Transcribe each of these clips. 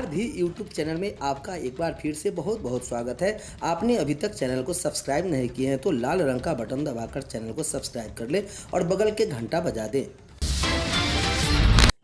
बिहार भी YouTube channel में आपका एक बार फिर से बहुत बहुत स्वागत है। आपने अभी तक चैनल को सब्सक्राइब नहीं किए हैं तो लाल रंग का बटन दबाकर चैनल को सब्सक्राइब कर ले और बगल के घंटा बजा दें।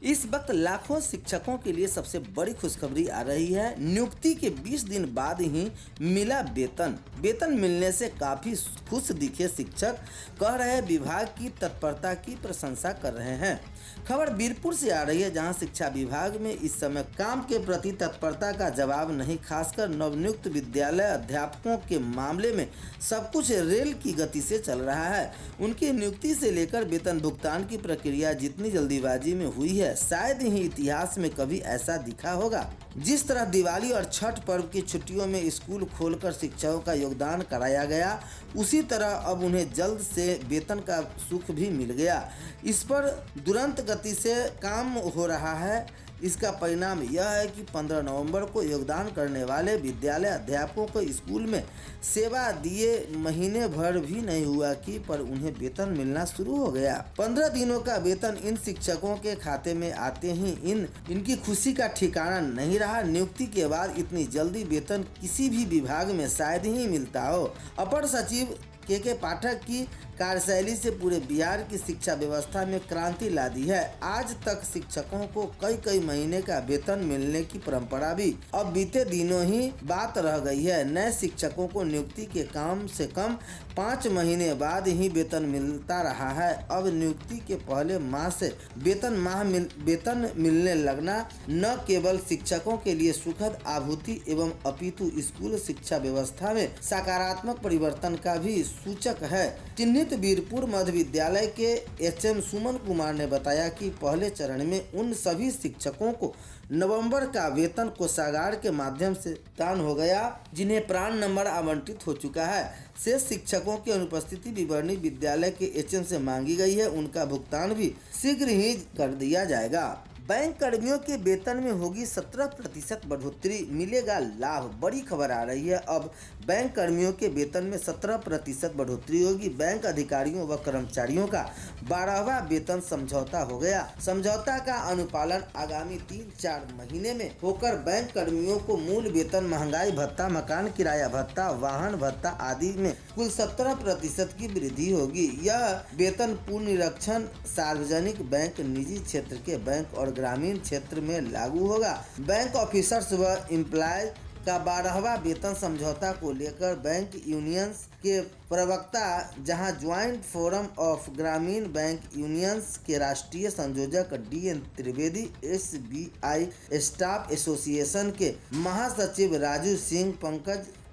इस वक्त लाखों शिक्षकों के लिए सबसे बड़ी खुशखबरी आ रही है। नियुक्ति के 20 दिन बाद ही मिला वेतन मिलने से काफी खुश दिखे शिक्षक। कह रहे विभाग की तत्परता की प्रशंसा कर रहे हैं। खबर बीरपुर से आ रही है, जहां शिक्षा विभाग में इस समय काम के प्रति तत्परता का जवाब नहीं, खासकर नवनियुक्त विद्यालय अध्यापकों के मामले में सब कुछ रेल की गति से चल रहा है। उनकी नियुक्ति से लेकर वेतन भुगतान की प्रक्रिया जितनी जल्दीबाजी में हुई है, शायद ही इतिहास में कभी ऐसा दिखा होगा। जिस तरह दिवाली और छठ पर्व की छुट्टियों में स्कूल खोलकर शिक्षकों का योगदान कराया गया, उसी तरह अब उन्हें जल्द से वेतन का सुख भी मिल गया। इस पर तुरंत गति से काम हो रहा है। इसका परिणाम यह है कि 15 नवंबर को योगदान करने वाले विद्यालय अध्यापकों को स्कूल में सेवा दिए महीने भर भी नहीं हुआ कि पर उन्हें वेतन मिलना शुरू हो गया। 15 दिनों का वेतन इन शिक्षकों के खाते में आते ही इनकी खुशी का ठिकाना नहीं रहा। नियुक्ति के बाद इतनी जल्दी वेतन किसी भी विभाग में शायद ही मिलता हो। अपर सचिव के पाठक की कार्यशैली से पूरे बिहार की शिक्षा व्यवस्था में क्रांति ला दी है। आज तक शिक्षकों को कई महीने का वेतन मिलने की परंपरा भी अब बीते दिनों ही बात रह गई है। नए शिक्षकों को नियुक्ति के कम से कम 5 महीने बाद ही वेतन मिलता रहा है। अब नियुक्ति के पहले माह से वेतन मिलने लगना न केवल शिक्षकों के लिए सुखद अनुभूति एवं अपितु स्कूल शिक्षा व्यवस्था में सकारात्मक परिवर्तन का भी सूचक है। चिन्हित बीरपुर मध्य विद्यालय के एचएम सुमन कुमार ने बताया कि पहले चरण में उन सभी शिक्षकों को नवंबर का वेतन कोषागार के माध्यम से दान हो गया, जिन्हें प्राण नंबर आवंटित हो चुका है। शेष शिक्षकों की अनुपस्थिति विवरणी विद्यालय के एचएम से मांगी गई है। उनका भुगतान भी शीघ्र ही कर दिया जाएगा। बैंक कर्मियों के वेतन में होगी 17% बढ़ोतरी, मिलेगा लाभ। बड़ी खबर आ रही है। अब बैंक कर्मियों के वेतन में 17% बढ़ोतरी होगी। बैंक अधिकारियों व कर्मचारियों का 12वां वेतन समझौता हो गया। समझौता का अनुपालन आगामी 3-4 महीने में होकर बैंक कर्मियों को मूल वेतन, महंगाई भत्ता, मकान किराया भत्ता, वाहन भत्ता आदि में कुल 17% की वृद्धि होगी। यह वेतन पूर्ण निरीक्षण सार्वजनिक बैंक, निजी क्षेत्र के बैंक और ग्रामीण क्षेत्र में लागू होगा। बैंक ऑफिसर्स व एम्प्लॉय का 12वां वेतन समझौता को लेकर बैंक यूनियंस के प्रवक्ता, जहां ज्वाइंट फोरम ऑफ ग्रामीण बैंक यूनियंस के राष्ट्रीय संयोजक DN Trivedi, SBI staff association के महासचिव Raju Singh,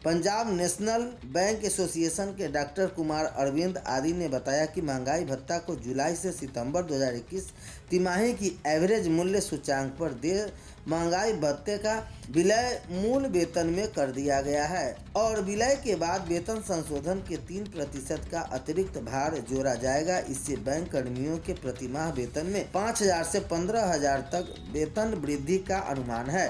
Punjab national bank association के डॉक्टर कुमार अरविंद आदि ने बताया कि महंगाई भत्ता को जुलाई से सितंबर 2021 तिमाही की एवरेज मूल्य सूचांक पर दे महंगाई भत्ते का विलय मूल वेतन में कर दिया गया है और विलय के बाद वेतन संशोधन के 3% का अतिरिक्त भार जोड़ा जाएगा। इससे बैंक कर्मियों के प्रतिमाह वेतन में 5,000 से 15,000 तक वेतन वृद्धि का अनुमान है।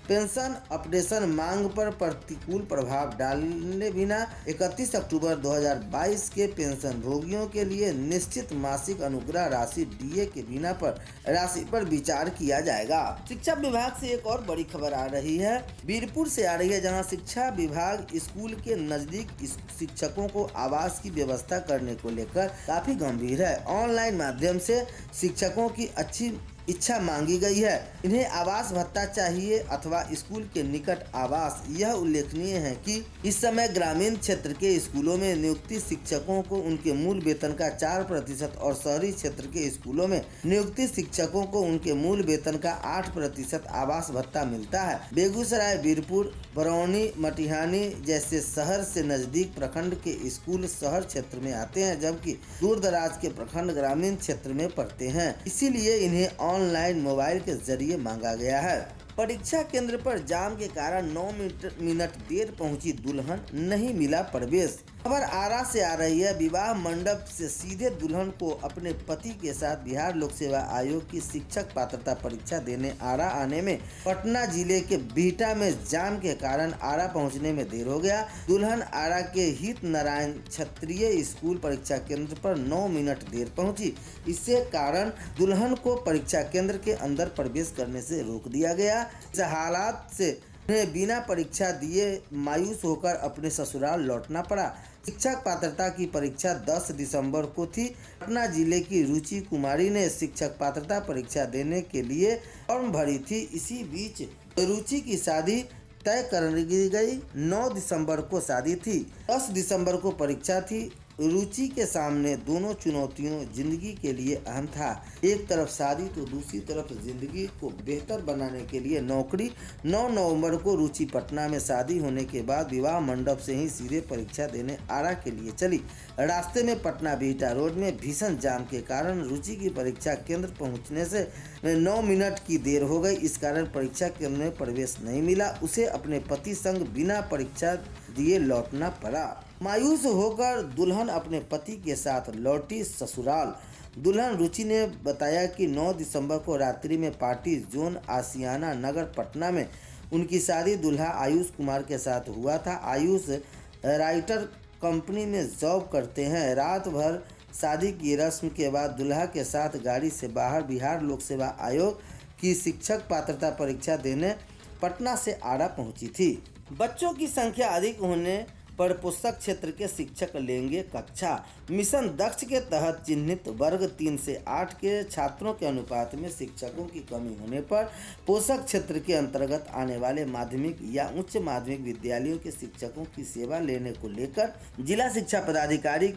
पेंशन अपडेशन मांग पर प्रतिकूल प्रभाव डालने बिना 31 अक्टूबर 2022 के पेंशन भोगियों के लिए निश्चित मासिक अनुग्रह राशि DA के बिना पर राशि पर विचार किया जाएगा। शिक्षा विभाग से एक और बड़ी खबर आ रही है। बीरपुर से आ रही है, जहां शिक्षा विभाग स्कूल के नजदीक शिक्षकों को आवास की व्यवस्था करने को लेकर काफी गंभीर है। ऑनलाइन माध्यम से शिक्षकों की अच्छी इच्छा मांगी गई है। इन्हें आवास भत्ता चाहिए अथवा स्कूल के निकट आवास। यह उल्लेखनीय है कि इस समय ग्रामीण क्षेत्र के स्कूलों में नियुक्ति शिक्षकों को उनके मूल वेतन का 4% और शहरी क्षेत्र के स्कूलों में नियुक्ति शिक्षकों को उनके मूल वेतन का 8% आवास भत्ता मिलता है। बेगूसराय, बीरपुर, बरौनी, मटिहानी जैसे शहर से नजदीक प्रखंड के स्कूल शहर क्षेत्र में आते हैं, जबकि दूर दराज के प्रखंड ग्रामीण क्षेत्र में पड़ते हैं। इसीलिए इन्हें ऑनलाइन मोबाइल के जरिए मांगा गया है। परीक्षा केंद्र पर जाम के कारण 9 मिनट देर पहुंची दुल्हन, नहीं मिला प्रवेश। खबर आरा से आ रही है। विवाह मंडप से सीधे दुल्हन को अपने पति के साथ बिहार लोक सेवा आयोग की शिक्षक पात्रता परीक्षा देने आरा आने में पटना जिले के बिहटा में जाम के कारण आरा पहुंचने में देर हो गया। दुल्हन आरा के हित नारायण क्षत्रिय स्कूल परीक्षा केंद्र पर 9 मिनट देर पहुंची। इससे कारण दुल्हन को परीक्षा केंद्र के अंदर प्रवेश करने से रोक दिया गया। इस हालात से उन्हें बिना परीक्षा दिए मायूस होकर अपने ससुराल लौटना पड़ा। शिक्षक पात्रता की परीक्षा 10 दिसंबर को थी। पटना जिले की रुचि कुमारी ने शिक्षक पात्रता परीक्षा देने के लिए फॉर्म भरी थी। इसी बीच रुचि की शादी तय कर दी गई। 9 दिसंबर को शादी थी, 10 दिसंबर को परीक्षा थी। रुचि के सामने दोनों चुनौतियों जिंदगी के लिए अहम था। एक तरफ शादी तो दूसरी तरफ जिंदगी को बेहतर बनाने के लिए नौकरी। 9 नवंबर को रुचि पटना में शादी होने के बाद विवाह मंडप से ही सीधे परीक्षा देने आरा के लिए चली। रास्ते में पटना बिहटा रोड में भीषण जाम के कारण रुचि की परीक्षा केंद्र पहुंचने से 9 मिनट की देर हो गई। इस कारण परीक्षा केंद्र में प्रवेश नहीं मिला। उसे अपने पति संग बिना परीक्षा दिए लौटना पड़ा। मायूस होकर दुल्हन अपने पति के साथ लौटी ससुराल। दुल्हन रुचि ने बताया कि 9 दिसंबर को रात्रि में पार्टी जोन आशियाना नगर पटना में उनकी शादी दुल्हा आयुष कुमार के साथ हुआ था। आयुष राइटर कंपनी में जॉब करते हैं। रात भर शादी की रस्म के बाद दुल्हा के साथ गाड़ी से बाहर बिहार लोक सेवा आयोग की शिक्षक पात्रता परीक्षा देने पटना से आरा पहुंची थी। बच्चों की संख्या अधिक होने पर पोषक क्षेत्र के शिक्षक लेंगे कक्षा। मिशन दक्ष के तहत चिन्हित वर्ग 3 से 8 के छात्रों के अनुपात में शिक्षकों की कमी होने पर पोषक क्षेत्र के अंतर्गत आने वाले माध्यमिक या उच्च माध्यमिक विद्यालयों के शिक्षकों की सेवा लेने को लेकर जिला शिक्षा पदाधिकारी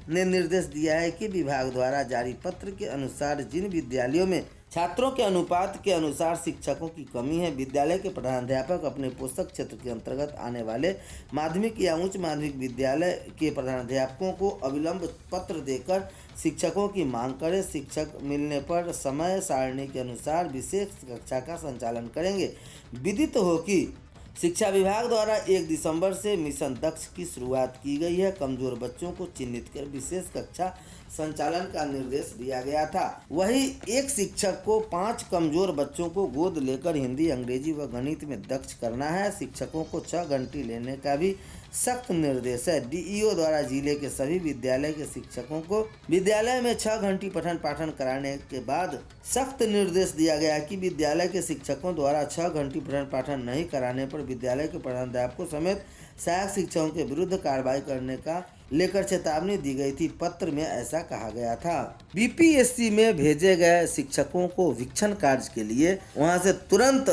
ने निर्देश दिया है कि विभाग द्वारा जारी पत्र के अनुसार जिन विद्यालयों में छात्रों के अनुपात के अनुसार शिक्षकों की कमी है, विद्यालय के प्रधानाध्यापक अपने पोषक क्षेत्र के अंतर्गत आने वाले माध्यमिक या उच्च माध्यमिक विद्यालय के प्रधानाध्यापकों को अविलंब पत्र देकर शिक्षकों की मांग करें। शिक्षक मिलने पर समय सारणी के अनुसार विशेष कक्षा का संचालन करेंगे। विदित हो कि शिक्षा विभाग द्वारा 1 दिसंबर से मिशन दक्ष की शुरुआत की गई है। कमजोर बच्चों को चिन्हित कर विशेष कक्षा संचालन का निर्देश दिया गया था। वही एक शिक्षक को 5 कमजोर बच्चों को गोद लेकर हिंदी, अंग्रेजी व गणित में दक्ष करना है। शिक्षकों को 6 घंटे लेने का भी सख्त निर्देश है। डीईओ द्वारा जिले के सभी विद्यालय के शिक्षकों को विद्यालय में 6 घंटे पठन पाठन कराने के बाद सख्त निर्देश दिया गया कि विद्यालय के शिक्षकों द्वारा 6 घंटे पठन पाठन नहीं कराने पर विद्यालय के प्रधानाध्यापकों समेत सहायक शिक्षकों के विरुद्ध कार्रवाई करने का लेकर चेतावनी दी गई थी। पत्र में ऐसा कहा गया था। बीपीएससी में भेजे गए शिक्षकों को वीक्षण कार्य के लिए वहां से तुरंत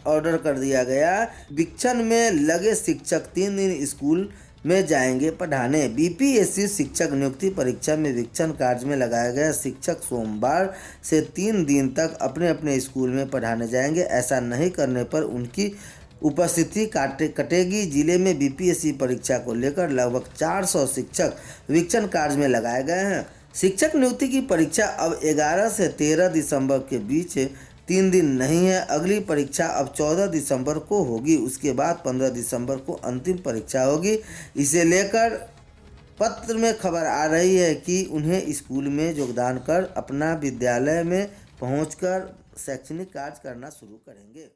ऑर्डर कर दिया गया। वीक्षण में लगे शिक्षक 3 दिन स्कूल में जाएंगे पढ़ाने। बीपीएससी शिक्षक नियुक्ति परीक्षा में वीक्षण कार्य में लगाए गए शिक्षक सोमवार से 3 दिन तक अपने अपने स्कूल में पढ़ाने जाएंगे। ऐसा नहीं करने पर उनकी उपस्थिति कटेगी। जिले में बीपीएससी परीक्षा को लेकर लगभग 400 शिक्षक वीक्षण कार्य में लगाए गए हैं। शिक्षक नियुक्ति की परीक्षा अब 11 से 13 दिसंबर के बीच 3 दिन नहीं है। अगली परीक्षा अब 14 दिसंबर को होगी। उसके बाद 15 दिसंबर को अंतिम परीक्षा होगी। इसे लेकर पत्र में खबर आ रही है कि उन्हें स्कूल में योगदान कर अपना विद्यालय में पहुंचकर शैक्षणिक कार्य करना शुरू करेंगे।